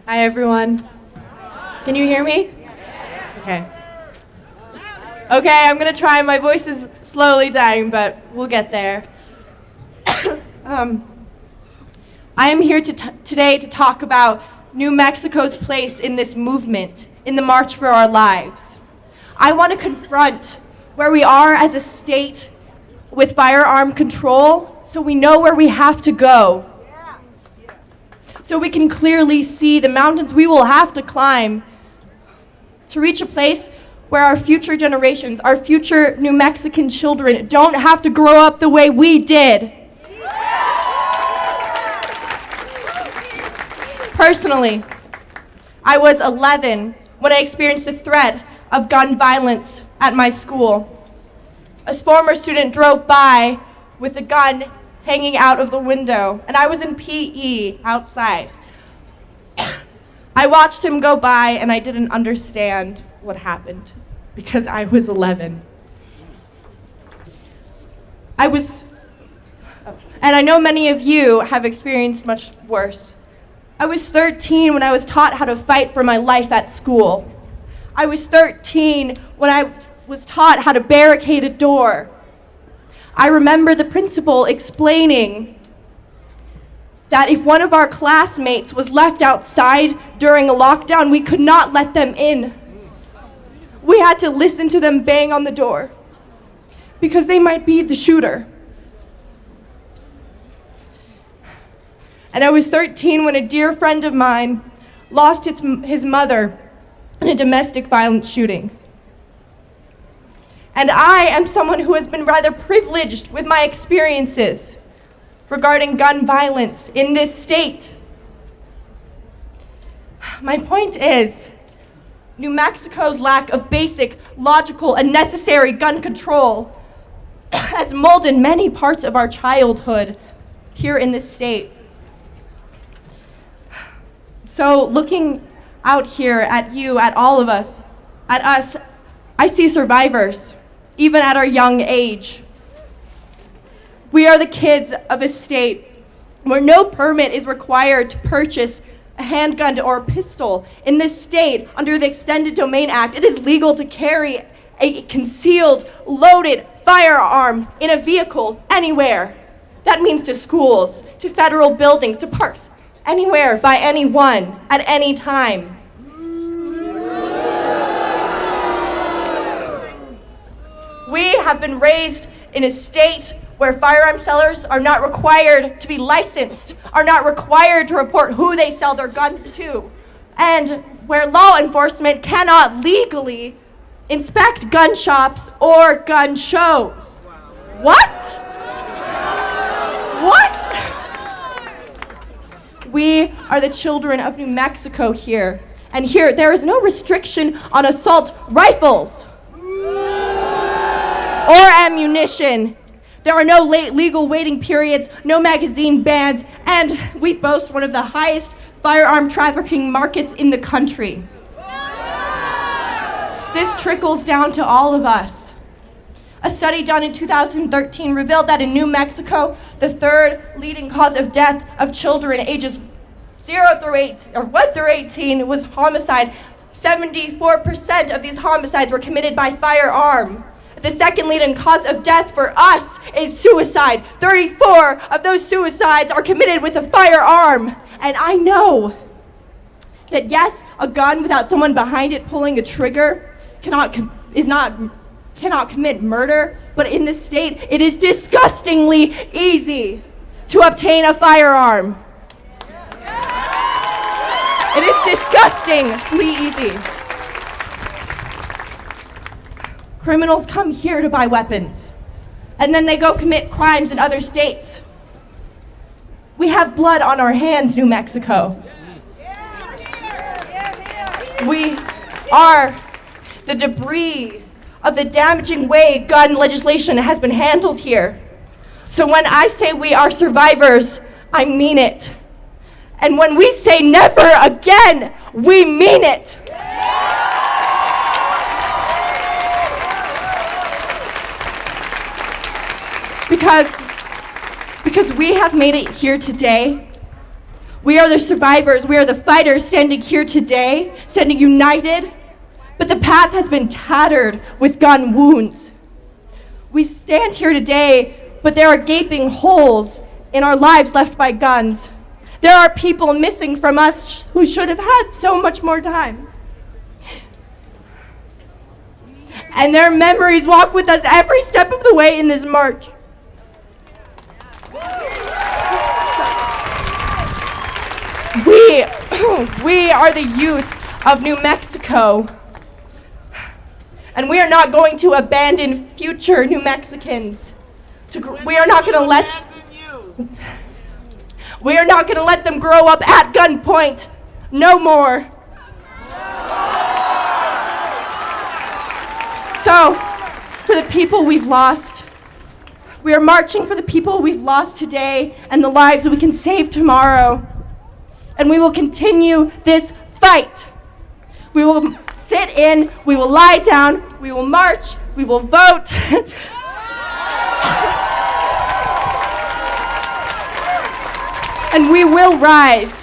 Hi, everyone. Can you hear me? Okay. Okay, I'm gonna try. My voice is slowly dying, but we'll get there. I am here today to talk about New Mexico's place in this movement, in the March for Our Lives. I want to confront where we are as a state with firearm control so we know where we have to go. So we can clearly see the mountains we will have to climb to reach a place where our future generations, our future New Mexican children don't have to grow up the way we did. Personally, I was 11 when I experienced the threat of gun violence at my school. A former student drove by with a gun hanging out of the window, and I was in PE outside. I watched him go by, and I didn't understand what happened because I was 11. And I know many of you have experienced much worse. I was 13 when I was taught how to fight for my life at school. I was 13 when I was taught how to barricade a door. I remember the principal explaining that if one of our classmates was left outside during a lockdown, we could not let them in. We had to listen to them bang on the door because they might be the shooter. And I was 13 when a dear friend of mine lost his mother in a domestic violence shooting. And I am someone who has been rather privileged with my experiences regarding gun violence in this state. My point is, New Mexico's lack of basic, logical, and necessary gun control has molded many parts of our childhood here in this state. So looking out here at you, at all of us, at us, I see survivors, even at our young age. We are the kids of a state where no permit is required to purchase a handgun or a pistol. In this state, under the Extended Domain Act, it is legal to carry a concealed, loaded firearm in a vehicle anywhere. That means to schools, to federal buildings, to parks, anywhere by anyone, at any time. We have been raised in a state where firearm sellers are not required to be licensed, are not required to report who they sell their guns to, and where law enforcement cannot legally inspect gun shops or gun shows. What? We are the children of New Mexico here, and here there is no restriction on assault rifles or ammunition. There are no legal waiting periods, no magazine bans, and we boast one of the highest firearm trafficking markets in the country. This trickles down to all of us. A study done in 2013 revealed that in New Mexico, the third leading cause of death of children ages 1 through 18 was homicide. 74% of these homicides were committed by firearm. The second leading cause of death for us is suicide. 34 of those suicides are committed with a firearm. And I know that yes, a gun without someone behind it pulling a trigger cannot commit murder, but in this state, it is disgustingly easy to obtain a firearm. It is disgustingly easy. Criminals come here to buy weapons, and then they go commit crimes in other states. We have blood on our hands, New Mexico. We are the debris of the damaging way gun legislation has been handled here. So when I say we are survivors, I mean it. And when we say never again, we mean it. Because we have made it here today, We are the survivors. We are the fighters standing here today, standing united. But the path has been tattered with gun wounds. We stand here today, but there are gaping holes in our lives left by guns. There are people missing from us who should have had so much more time. And their memories walk with us every step of the way in this march. We are the youth of New Mexico. And we are not going to abandon future New Mexicans. We are not going to let them grow up at gunpoint. No more. So, for the people we've lost, we are marching for the people we've lost today and the lives we can save tomorrow. And we will continue this fight. We will sit in, we will lie down, we will march, we will vote. And we will rise.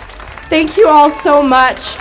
Thank you all so much.